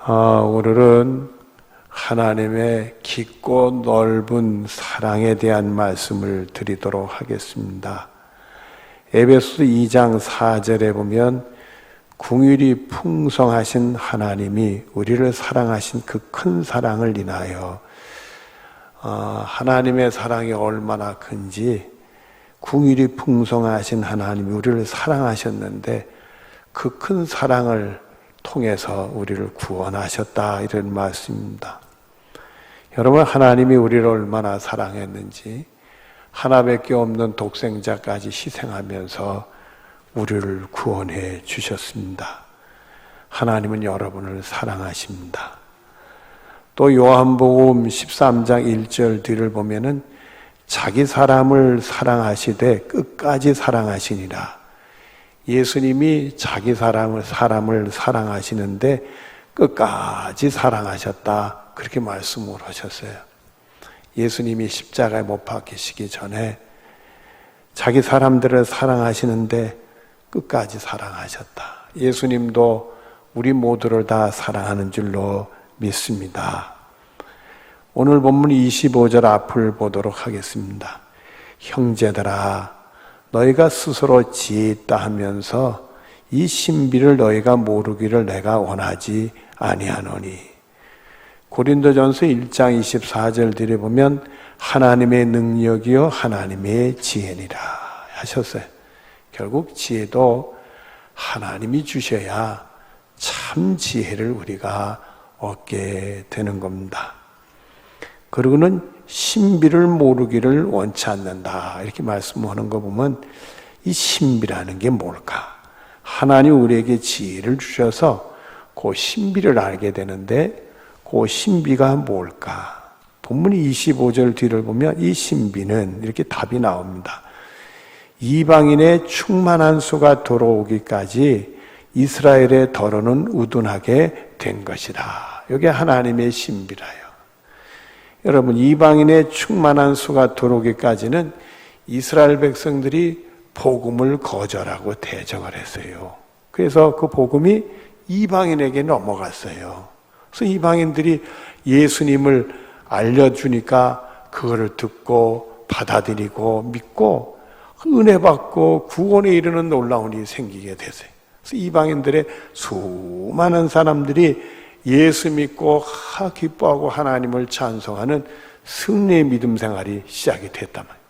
오늘은 하나님의 깊고 넓은 사랑에 대한 말씀을 드리도록 하겠습니다. 에베소서 2장 4절에 보면 긍휼이 풍성하신 하나님이 우리를 사랑하신 그 큰 사랑을 인하여 하나님의 사랑이 얼마나 큰지 긍휼이 풍성하신 하나님이 우리를 사랑하셨는데 그 큰 사랑을 통해서 우리를 구원하셨다, 이런 말씀입니다. 여러분, 하나님이 우리를 얼마나 사랑했는지 하나밖에 없는 독생자까지 희생하면서 우리를 구원해 주셨습니다. 하나님은 여러분을 사랑하십니다. 또 요한복음 13장 1절 뒤를 보면은 자기 사람을 사랑하시되 끝까지 사랑하시니라. 예수님이 자기 사람을 사랑하시는데 끝까지 사랑하셨다, 그렇게 말씀을 하셨어요. 예수님이 십자가에 못 박히시기 전에 자기 사람들을 사랑하시는데 끝까지 사랑하셨다. 예수님도 우리 모두를 다 사랑하는 줄로 믿습니다. 오늘 본문 25절 앞을 보도록 하겠습니다. 형제들아, 너희가 스스로 지혜 있다 하면서 이 신비를 너희가 모르기를 내가 원하지 아니하노니. 고린도전서 1장 24절 뒤에 보면 하나님의 능력이요 하나님의 지혜니라 하셨어요. 결국 지혜도 하나님이 주셔야 참 지혜를 우리가 얻게 되는 겁니다. 그리고는 신비를 모르기를 원치 않는다, 이렇게 말씀하는 거 보면 이 신비라는 게 뭘까? 하나님 우리에게 지혜를 주셔서 그 신비를 알게 되는데 그 신비가 뭘까? 본문 25절 뒤를 보면 이 신비는 이렇게 답이 나옵니다. 이방인의 충만한 수가 들어오기까지 이스라엘의 더러는 우둔하게 된 것이라. 이게 하나님의 신비라요. 여러분, 이방인의 충만한 수가 들어오기까지는 이스라엘 백성들이 복음을 거절하고 대적을 했어요. 그래서 그 복음이 이방인에게 넘어갔어요. 그래서 이방인들이 예수님을 알려주니까 그거를 듣고 받아들이고 믿고 은혜 받고 구원에 이르는 놀라운 일이 생기게 됐어요. 그래서 이방인들의 수많은 사람들이 예수 믿고 기뻐하고 하나님을 찬송하는 승리의 믿음 생활이 시작이 됐단 말이에요.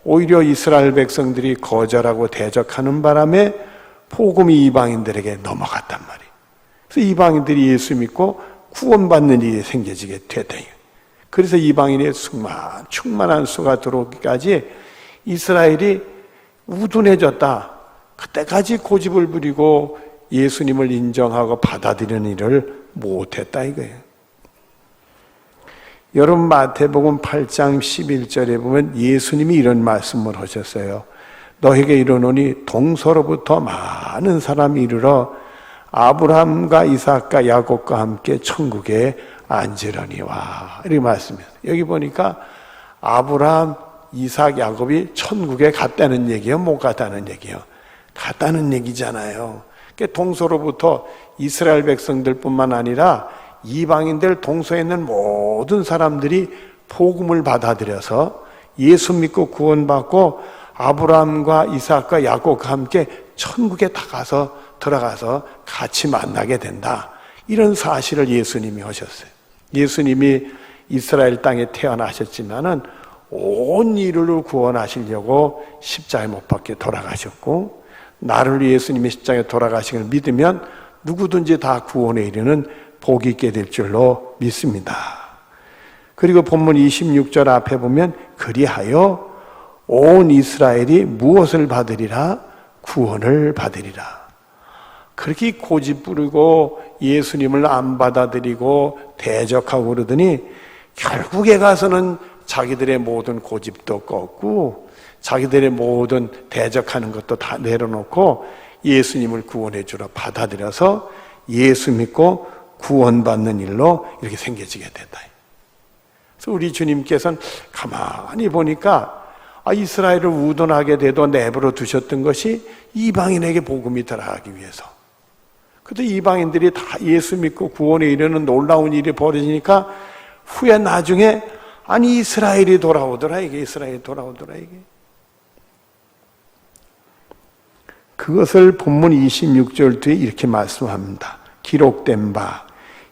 오히려 이스라엘 백성들이 거절하고 대적하는 바람에 복음이 이방인들에게 넘어갔단 말이에요. 그래서 이방인들이 예수 믿고 구원받는 일이 생겨지게 됐다. 그래서 이방인의 충만한 수가 들어오기까지 이스라엘이 우둔해졌다. 그때까지 고집을 부리고 예수님을 인정하고 받아들이는 일을 못했다, 이거예요. 여러분, 마태복음 8장 11절에 보면 예수님이 이런 말씀을 하셨어요. 너에게 이르노니 동서로부터 많은 사람이 이르러 아브라함과 이삭과 야곱과 함께 천국에 앉으려니와, 이렇게 말씀해요. 여기 보니까 아브라함, 이삭, 야곱이 천국에 갔다는 얘기예요, 못 갔다는 얘기예요? 갔다는 얘기잖아요. 동서로부터 이스라엘 백성들뿐만 아니라 이방인들, 동서에 있는 모든 사람들이 복음을 받아들여서 예수 믿고 구원받고 아브라함과 이삭과 야곱과 함께 천국에 들어가서 같이 만나게 된다, 이런 사실을 예수님이 하셨어요. 예수님이 이스라엘 땅에 태어나셨지만은 온 인류를 구원하시려고 십자가에 못 박혀 돌아가셨고, 나를 위해 예수님이 십자가에 돌아가신 걸 믿으면 누구든지 다 구원에 이르는 복이 있게 될 줄로 믿습니다. 그리고 본문 26절 앞에 보면 그리하여 온 이스라엘이 무엇을 받으리라? 구원을 받으리라. 그렇게 고집 부리고 예수님을 안 받아들이고 대적하고 그러더니 결국에 가서는 자기들의 모든 고집도 꺾고 자기들의 모든 대적하는 것도 다 내려놓고 예수님을 구원해 주러 받아들여서 예수 믿고 구원받는 일로 이렇게 생겨지게 됐다. 그래서 우리 주님께서는 가만히 보니까 이스라엘을 우둔하게 돼도 내버려 두셨던 것이 이방인에게 복음이 들어가기 위해서, 그때 이방인들이 다 예수 믿고 구원에 이르는 놀라운 일이 벌어지니까 후에 나중에 아니 이스라엘이 돌아오더라 이게. 이스라엘이 돌아오더라 이게. 그것을 본문 26절 뒤에 이렇게 말씀합니다. 기록된 바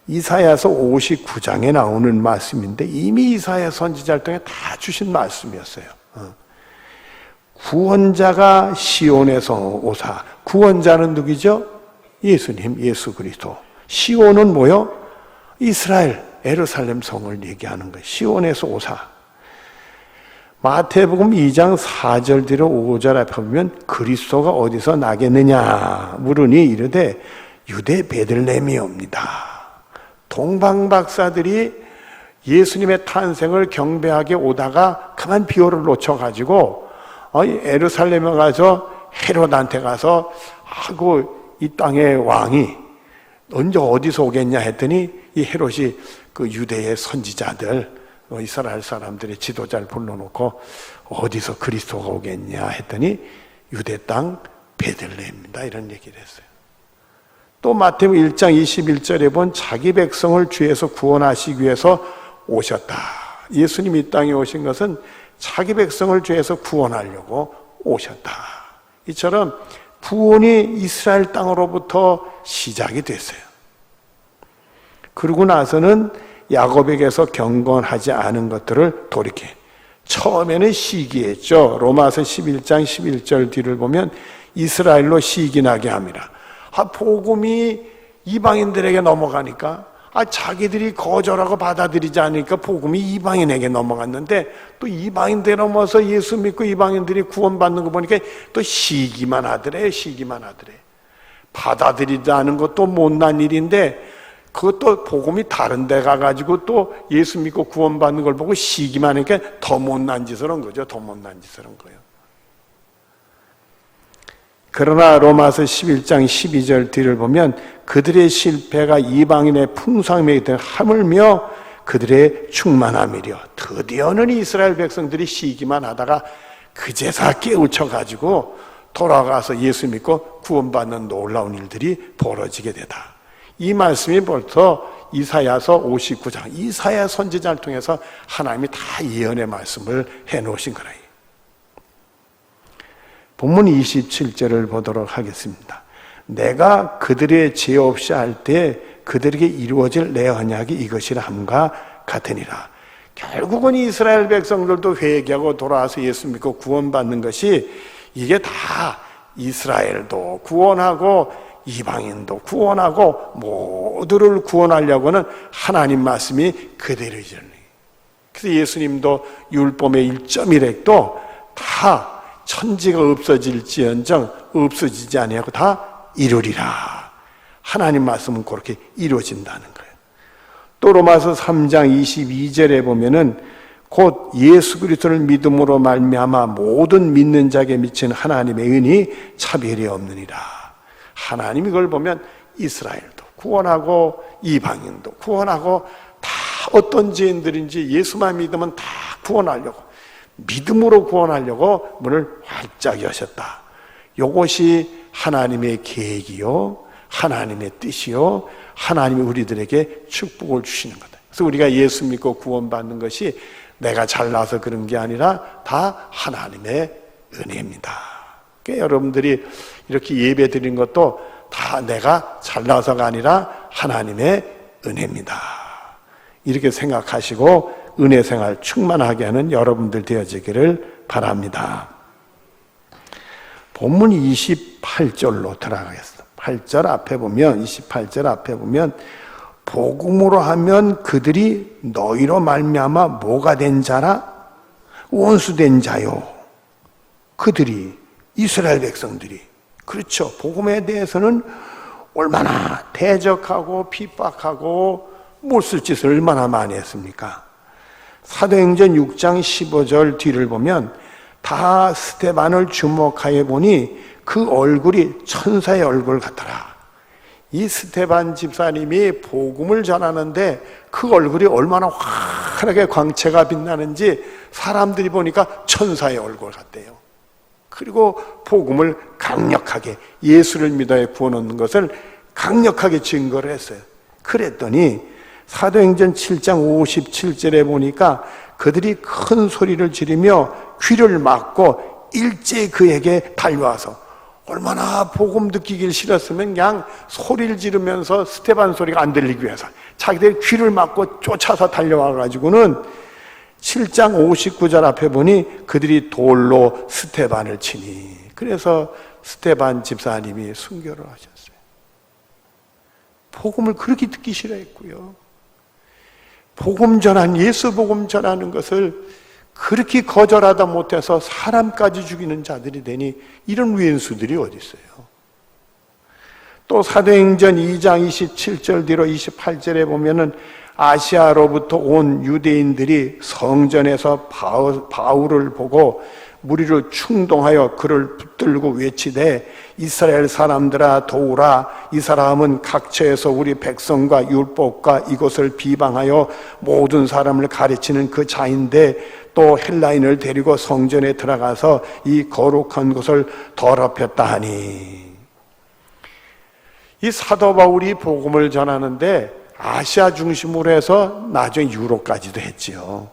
이사야서 59장에 나오는 말씀인데 이미 이사야 선지자를 통해 다 주신 말씀이었어요. 구원자가 시온에서 오사. 구원자는 누구죠? 예수님, 예수 그리스도. 시온은 뭐요? 이스라엘, 예루살렘 성을 얘기하는 거예요. 시온에서 오사. 마태복음 2장 4절 뒤로 5절 앞에 보면 그리스도가 어디서 나겠느냐 물으니 이르되 유대 베들레헴이옵니다. 동방박사들이 예수님의 탄생을 경배하게 오다가 그만 비호를 놓쳐가지고 예루살렘에 가서 헤롯한테 가서 이 땅의 왕이 언제 어디서 오겠냐 했더니 이 헤롯이 그 유대의 선지자들 이스라엘 사람들의 지도자를 불러놓고 어디서 그리스도가 오겠냐 했더니 유대 땅 베들레헴입니다 이런 얘기를 했어요. 또 마태복음 1장 21절에 본 자기 백성을 죄에서 구원하시기 위해서 오셨다. 예수님이 이 땅에 오신 것은 자기 백성을 죄에서 구원하려고 오셨다. 이처럼 구원이 이스라엘 땅으로부터 시작이 됐어요. 그러고 나서는 야곱에게서 경건하지 않은 것들을 돌이켜. 처음에는 시기했죠. 로마서 11장 11절 뒤를 보면 이스라엘로 시기나게 합니다. 복음이 이방인들에게 넘어가니까 자기들이 거절하고 받아들이지 않으니까 복음이 이방인에게 넘어갔는데 또 이방인들 넘어서 예수 믿고 이방인들이 구원받는 거 보니까 또 시기만 하더래. 받아들이지 않은 것도 못난 일인데 그것도 복음이 다른 데 가가지고 또 예수 믿고 구원받는 걸 보고 시기만 하니까 더 못난 짓을 한 거죠. 더 못난 짓을 한 거예요. 그러나 로마서 11장 12절 뒤를 보면 그들의 실패가 이방인의 풍성함에 하물며 그들의 충만함이려. 드디어는 이스라엘 백성들이 시기만 하다가 그제서 깨우쳐가지고 돌아가서 예수 믿고 구원받는 놀라운 일들이 벌어지게 되다. 이 말씀이 벌써 이사야서 59장 이사야 선지자를 통해서 하나님이 다 예언의 말씀을 해놓으신 거라. 본문 27절을 보도록 하겠습니다. 내가 그들의 죄 없이 할 때 그들에게 이루어질 내 언약이 이것이라 함과 같으니라. 결국은 이스라엘 백성들도 회개하고 돌아와서 예수 믿고 구원받는 것이 이게 다 이스라엘도 구원하고 이방인도 구원하고 모두를 구원하려고는 하나님 말씀이 그대로 이르니. 그래서 예수님도 율법의 1.1획도 다 천지가 없어질지언정 없어지지 아니하고 다 이루리라. 하나님 말씀은 그렇게 이루어진다는 거예요. 또 로마서 3장 22절에 보면은 곧 예수 그리스도를 믿음으로 말미암아 모든 믿는 자에게 미친 하나님의 은이 차별이 없느니라. 하나님이 그걸 보면 이스라엘도 구원하고 이방인도 구원하고 다 어떤 죄인들인지 예수만 믿으면 다 구원하려고 믿음으로 구원하려고 문을 활짝 여셨다. 이것이 하나님의 계획이요 하나님의 뜻이요 하나님이 우리들에게 축복을 주시는 거다. 그래서 우리가 예수 믿고 구원받는 것이 내가 잘나서 그런 게 아니라 다 하나님의 은혜입니다. 그러니까 여러분들이 이렇게 예배 드린 것도 다 내가 잘나서가 아니라 하나님의 은혜입니다. 이렇게 생각하시고 은혜 생활 충만하게 하는 여러분들 되어지기를 바랍니다. 본문 28절로 들어가겠습니다. 8절 앞에 보면 28절 앞에 보면 복음으로 하면 그들이 너희로 말미암아 뭐가 된 자라? 원수된 자요. 그들이 이스라엘 백성들이 그렇죠. 복음에 대해서는 얼마나 대적하고 핍박하고 못쓸 짓을 얼마나 많이 했습니까? 사도행전 6장 15절 뒤를 보면 다 스데반을 주목하여 보니 그 얼굴이 천사의 얼굴 같더라. 이 스데반 집사님이 복음을 전하는데 그 얼굴이 얼마나 환하게 광채가 빛나는지 사람들이 보니까 천사의 얼굴 같대요. 그리고 복음을 강력하게 예수를 믿어야 구원 얻는 것을 강력하게 증거를 했어요. 그랬더니 사도행전 7장 57절에 보니까 그들이 큰 소리를 지르며 귀를 막고 일제히 그에게 달려와서, 얼마나 복음 듣기길 싫었으면 그냥 소리를 지르면서 스테반 소리가 안 들리기 위해서 자기들 귀를 막고 쫓아서 달려와가지고는 7장 59절 앞에 보니 그들이 돌로 스테반을 치니, 그래서 스테반 집사님이 순교를 하셨어요. 복음을 그렇게 듣기 싫어했고요. 복음 전한, 예수 복음 전하는 것을 그렇게 거절하다 못해서 사람까지 죽이는 자들이 되니 이런 왼수들이 어디 있어요? 또 사도행전 2장 27절 뒤로 28절에 보면은 아시아로부터 온 유대인들이 성전에서 바울을 보고 무리를 충동하여 그를 붙들고 외치되, 이스라엘 사람들아 도우라, 이 사람은 각처에서 우리 백성과 율법과 이곳을 비방하여 모든 사람을 가르치는 그 자인데 또 헬라인을 데리고 성전에 들어가서 이 거룩한 곳을 더럽혔다 하니. 이 사도 바울이 복음을 전하는데 아시아 중심으로 해서 나중에 유럽까지도 했지요.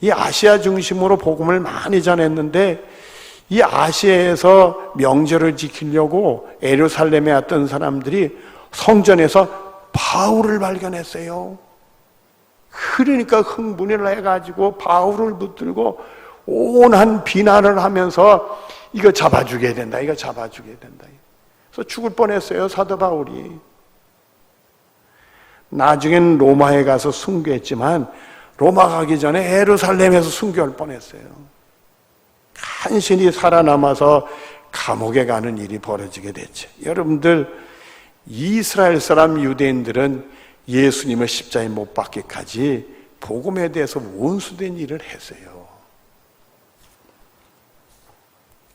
이 아시아 중심으로 복음을 많이 전했는데, 이 아시아에서 명절을 지키려고 예루살렘에 왔던 사람들이 성전에서 바울을 발견했어요. 그러니까 흥분을 해가지고 바울을 붙들고 온한 비난을 하면서 이거 잡아주게 된다, 이거 잡아주게 된다. 그래서 죽을 뻔했어요, 사도 바울이. 나중엔 로마에 가서 순교했지만 로마 가기 전에 예루살렘에서 순교할 뻔했어요. 간신히 살아남아서 감옥에 가는 일이 벌어지게 됐죠. 여러분들, 이스라엘 사람 유대인들은 예수님을 십자가에 못 박기까지 복음에 대해서 원수된 일을 했어요.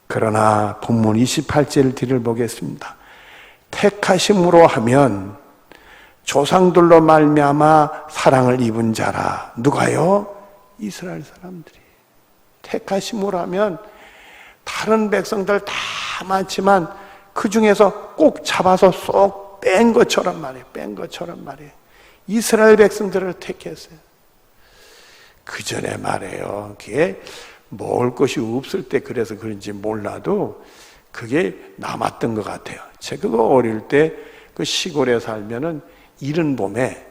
그러나 본문 28절 뒤를 보겠습니다. 택하심으로 하면 조상들로 말미암아 사랑을 입은 자라. 누가요? 이스라엘 사람들이. 택하심으로 하면 다른 백성들 다 많지만 그 중에서 꼭 잡아서 쏙 뺀 것처럼 말이에요. 뺀 것처럼 말이에요. 이스라엘 백성들을 택했어요. 그 전에 말이에요. 그게 먹을 것이 없을 때 그래서 그런지 몰라도 그게 남았던 것 같아요. 제가 어릴 때 그 시골에 살면은 이른 봄에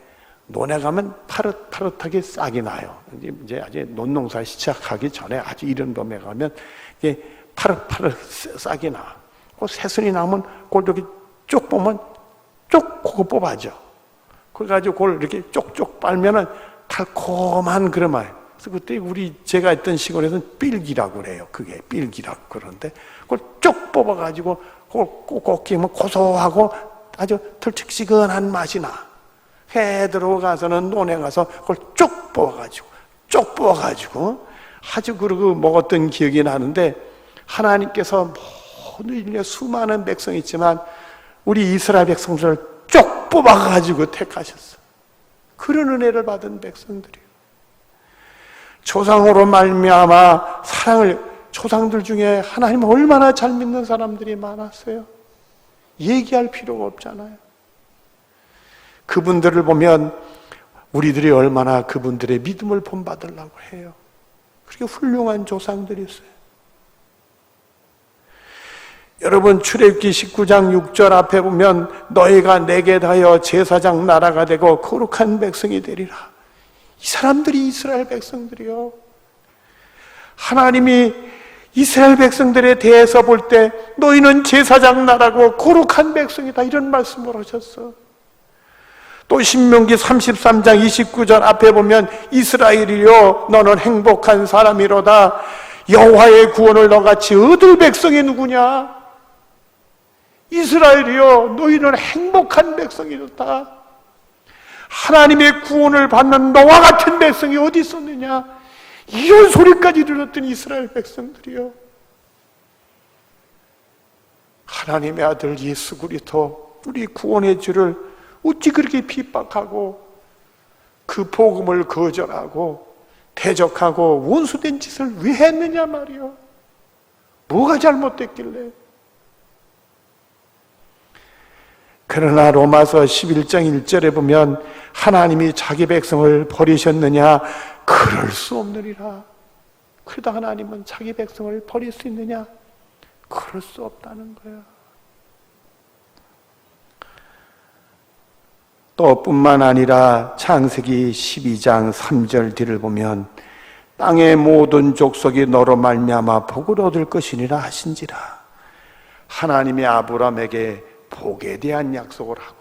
논에 가면 파릇파릇하게 싹이 나요. 이제 아직 논농사 시작하기 전에 아주 이른 봄에 가면 이게 파릇파릇 싹이 나. 그 새순이 나면 그걸 이렇게 쭉 보면 쭉 그거 뽑아줘. 그래가지고 그걸 이렇게 쪽쪽 빨면은 달콤한 그런 맛. 그래서 그때 제가 있던 시골에서는 삘기라고 그래요. 그게 삘기라고 그러는데 그걸 쭉 뽑아가지고 그걸 꼭꼭 끼면 고소하고 아주 털쭉지근한 맛이 나. 해 들어가서는 논에 가서 그걸 쭉 뽑아가지고 아주 그러고 먹었던 기억이 나는데, 하나님께서 모든 인류의 수많은 백성이 있지만 우리 이스라엘 백성들을 쭉 뽑아가지고 택하셨어. 그런 은혜를 받은 백성들이에요. 조상으로 말미암아 사랑을, 조상들 중에 하나님을 얼마나 잘 믿는 사람들이 많았어요. 얘기할 필요가 없잖아요. 그분들을 보면 우리들이 얼마나 그분들의 믿음을 본받으려고 해요. 그렇게 훌륭한 조상들이 있어요. 여러분, 출애굽기 19장 6절 앞에 보면 너희가 내게 다여 제사장 나라가 되고 거룩한 백성이 되리라. 이 사람들이 이스라엘 백성들이요. 하나님이 이스라엘 백성들에 대해서 볼 때 너희는 제사장 나라고 거룩한 백성이다, 이런 말씀을 하셨어. 또 신명기 33장 29절 앞에 보면 이스라엘이여 너는 행복한 사람이로다. 여호와의 구원을 너같이 얻을 백성이 누구냐? 이스라엘이여 너희는 행복한 백성이로다. 하나님의 구원을 받는 너와 같은 백성이 어디 있었느냐? 이런 소리까지 들었던 이스라엘 백성들이요. 하나님의 아들 예수 그리스도 우리 구원의 주를 어찌 그렇게 핍박하고 그 복음을 거절하고 대적하고 원수된 짓을 왜 했느냐 말이요. 뭐가 잘못됐길래? 그러나 로마서 11장 1절에 보면 하나님이 자기 백성을 버리셨느냐? 그럴 수 없느니라. 그래도 하나님은 자기 백성을 버릴 수 있느냐? 그럴 수 없다는 거야. 또 뿐만 아니라 창세기 12장 3절 뒤를 보면 땅의 모든 족속이 너로 말미암아 복을 얻을 것이니라 하신지라. 하나님이 아브라함에게 복에 대한 약속을 하고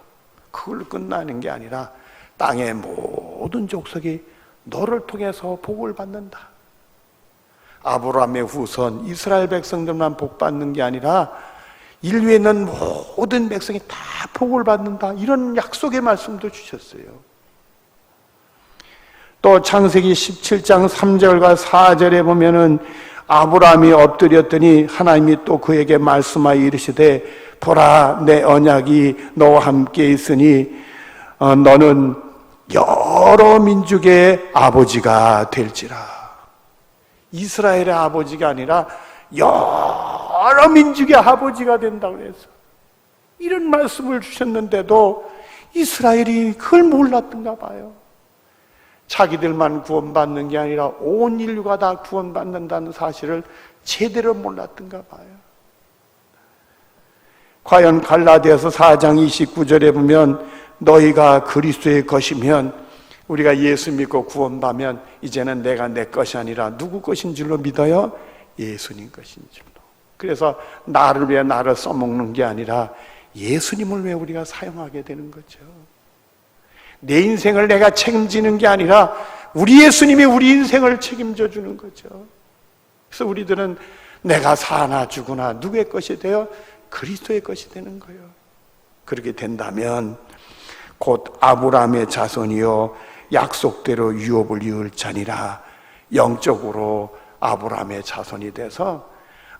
그걸 끝나는 게 아니라 땅의 모든 족속이 너를 통해서 복을 받는다. 아브라함의 후손 이스라엘 백성들만 복 받는 게 아니라 인류에 있는 모든 백성이 다 복을 받는다. 이런 약속의 말씀도 주셨어요. 또 창세기 17장 3절과 4절에 보면은 아브라함이 엎드렸더니 하나님이 또 그에게 말씀하여 이르시되 보라 내 언약이 너와 함께 있으니 너는 여러 민족의 아버지가 될지라. 이스라엘의 아버지가 아니라 여러 민족의 아버지가 된다고 해서 이런 말씀을 주셨는데도 이스라엘이 그걸 몰랐던가 봐요. 자기들만 구원받는 게 아니라 온 인류가 다 구원받는다는 사실을 제대로 몰랐던가 봐요. 과연 갈라디아서 4장 29절에 보면 너희가 그리스도의 것이면 우리가 예수 믿고 구원받으면 이제는 내가 내 것이 아니라 누구 것인 줄로 믿어요? 예수님 것인 줄로. 그래서 나를 위해 나를 써먹는 게 아니라 예수님을 위해 우리가 사용하게 되는 거죠. 내 인생을 내가 책임지는 게 아니라 우리 예수님이 우리 인생을 책임져 주는 거죠. 그래서 우리들은 내가 사나 죽으나 누구의 것이 되어 그리스도의 것이 되는 거예요. 그렇게 된다면 곧 아브라함의 자손이요 약속대로 유업을 이을 자니라. 영적으로 아브라함의 자손이 돼서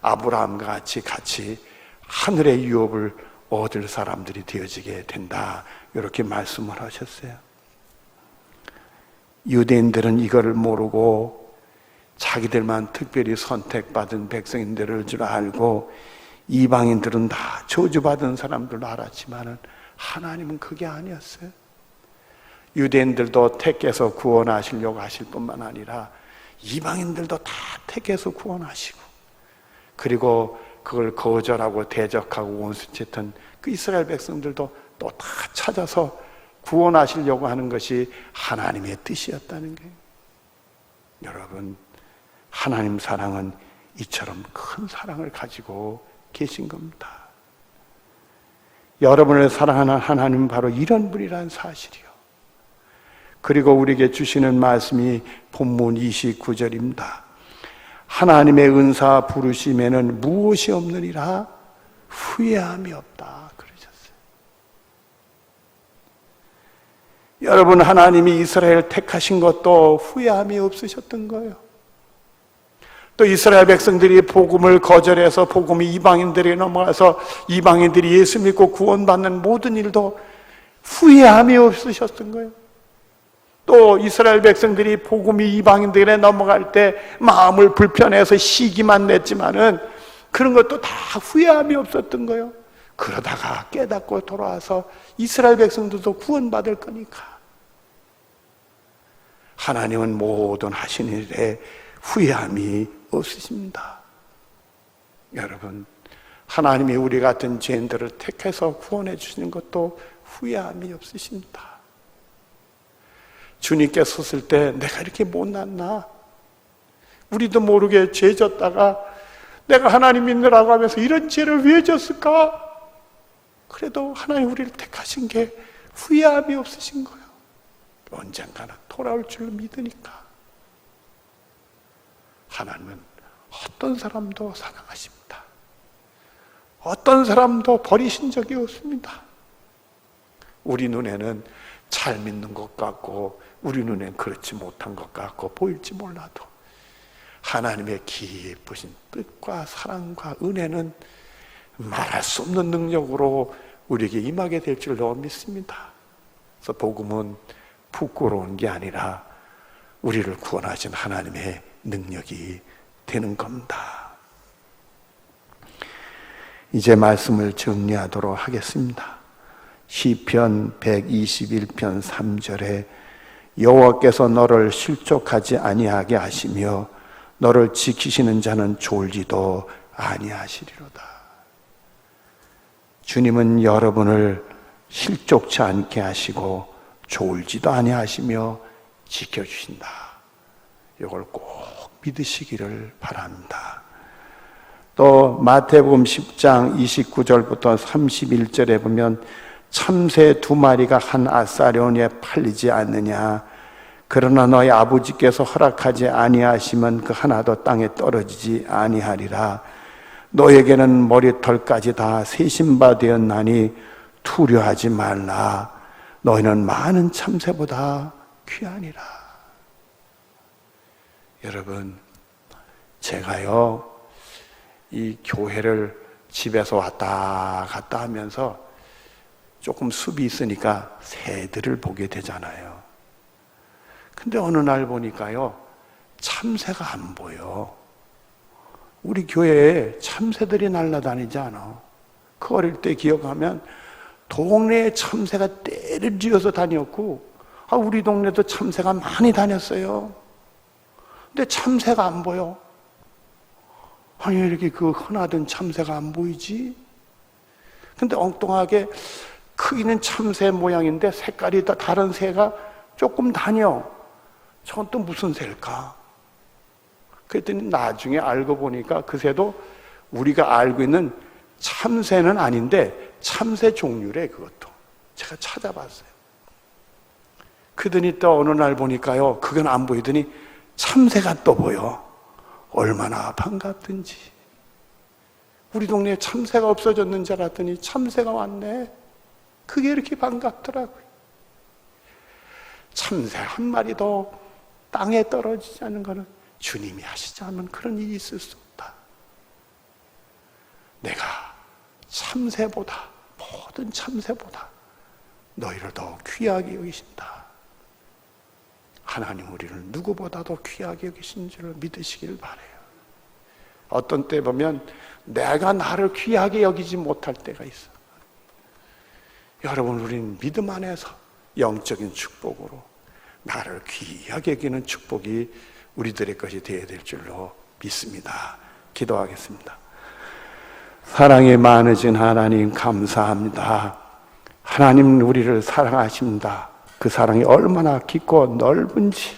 아브라함과 같이 하늘의 유업을 얻을 사람들이 되어지게 된다. 이렇게 말씀을 하셨어요. 유대인들은 이거를 모르고 자기들만 특별히 선택받은 백성인들을 줄 알고 이방인들은 다 저주받은 사람들로 알았지만 하나님은 그게 아니었어요. 유대인들도 택해서 구원하시려고 하실 뿐만 아니라 이방인들도 다 택해서 구원하시고 그리고 그걸 거절하고 대적하고 원수쳤던 그 이스라엘 백성들도 또 다 찾아서 구원하시려고 하는 것이 하나님의 뜻이었다는 거예요. 여러분, 하나님 사랑은 이처럼 큰 사랑을 가지고 계신 겁니다. 여러분을 사랑하는 하나님은 바로 이런 분이라는 사실이요. 그리고 우리에게 주시는 말씀이 본문 29절입니다. 하나님의 은사 부르심에는 무엇이 없느니라 후회함이 없다 그러셨어요. 여러분, 하나님이 이스라엘 택하신 것도 후회함이 없으셨던 거예요. 또 이스라엘 백성들이 복음을 거절해서 복음이 이방인들에게 넘어가서 이방인들이 예수 믿고 구원받는 모든 일도 후회함이 없으셨던 거예요. 또 이스라엘 백성들이 복음이 이방인들에게 넘어갈 때 마음을 불편해서 시기만 냈지만은 그런 것도 다 후회함이 없었던 거예요. 그러다가 깨닫고 돌아와서 이스라엘 백성들도 구원받을 거니까. 하나님은 모든 하신 일에 후회함이 없으십니다. 여러분, 하나님이 우리 같은 죄인들을 택해서 구원해 주시는 것도 후회함이 없으십니다. 주님께 섰을 때 내가 이렇게 못났나? 우리도 모르게 죄 졌다가 내가 하나님 믿느라고 하면서 이런 죄를 왜 졌을까? 그래도 하나님 우리를 택하신 게 후회함이 없으신 거예요. 언젠가는 돌아올 줄 믿으니까. 하나님은 어떤 사람도 사랑하십니다. 어떤 사람도 버리신 적이 없습니다. 우리 눈에는 잘 믿는 것 같고 우리 눈엔 그렇지 못한 것 같고 보일지 몰라도 하나님의 깊으신 뜻과 사랑과 은혜는 말할 수 없는 능력으로 우리에게 임하게 될 줄로 믿습니다. 그래서 복음은 부끄러운 게 아니라 우리를 구원하신 하나님의 능력이 되는 겁니다. 이제 말씀을 정리하도록 하겠습니다. 시편 121편 3절에 여호와께서 너를 실족하지 아니하게 하시며 너를 지키시는 자는 졸지도 아니하시리로다. 주님은 여러분을 실족치 않게 하시고 졸지도 아니하시며 지켜주신다. 이걸 꼭 믿으시기를 바랍니다. 또 마태복음 10장 29절부터 31절에 보면 참새 2마리가 한 아사리온에 팔리지 않느냐. 그러나 너희 아버지께서 허락하지 아니하시면 그 하나도 땅에 떨어지지 아니하리라. 너에게는 머리털까지 다 세신바 되었나니 두려워하지 말라. 너희는 많은 참새보다 귀하니라. 여러분, 제가요 이 교회를 집에서 왔다 갔다 하면서 조금 숲이 있으니까 새들을 보게 되잖아요. 근데 어느 날 보니까요 참새가 안 보여. 우리 교회에 참새들이 날아다니지 않아. 그 어릴 때 기억하면 동네에 참새가 떼를 지어서 다녔고, 우리 동네도 참새가 많이 다녔어요. 근데 참새가 안 보여. 아니, 왜 이렇게 그 흔하던 참새가 안 보이지? 근데 엉뚱하게 크기는 참새 모양인데 색깔이 다 다른 새가 조금 다녀. 저건 또 무슨 새일까? 그랬더니 나중에 알고 보니까 그 새도 우리가 알고 있는 참새는 아닌데 참새 종류래. 그것도 제가 찾아봤어요. 그러더니 또 어느 날 보니까요 그건 안 보이더니 참새가 또 보여. 얼마나 반갑든지. 우리 동네에 참새가 없어졌는 줄 알았더니 참새가 왔네. 그게 이렇게 반갑더라고요. 참새 한 마리도 땅에 떨어지지 않는 것은 주님이 하시지 않으면 그런 일이 있을 수 없다. 내가 참새보다, 모든 참새보다 너희를 더 귀하게 여기신다. 하나님 우리를 누구보다도 귀하게 여기신 줄을 믿으시길 바라요. 어떤 때 보면 내가 나를 귀하게 여기지 못할 때가 있어. 여러분, 우리는 믿음 안에서 영적인 축복으로 나를 귀하게 여기는 축복이 우리들의 것이 되어야 될 줄로 믿습니다. 기도하겠습니다. 사랑이 많으신 하나님 감사합니다. 하나님 우리를 사랑하십니다. 그 사랑이 얼마나 깊고 넓은지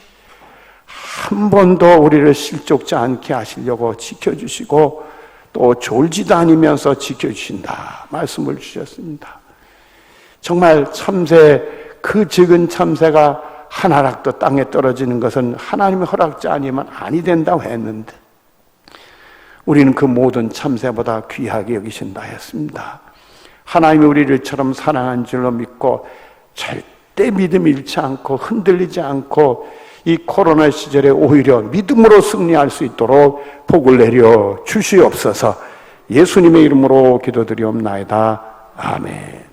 한 번도 우리를 실족지 않게 하시려고 지켜주시고 또 졸지도 않으면서 지켜주신다 말씀을 주셨습니다. 정말 참새, 그 적은 참새가 한 알락도 땅에 떨어지는 것은 하나님의 허락지 아니면 아니 된다고 했는데 우리는 그 모든 참새보다 귀하게 여기신다 했습니다. 하나님이 우리를 처럼 사랑한 줄로 믿고 절대 믿음 잃지 않고 흔들리지 않고 이 코로나 시절에 오히려 믿음으로 승리할 수 있도록 복을 내려 주시옵소서. 예수님의 이름으로 기도드리옵나이다. 아멘.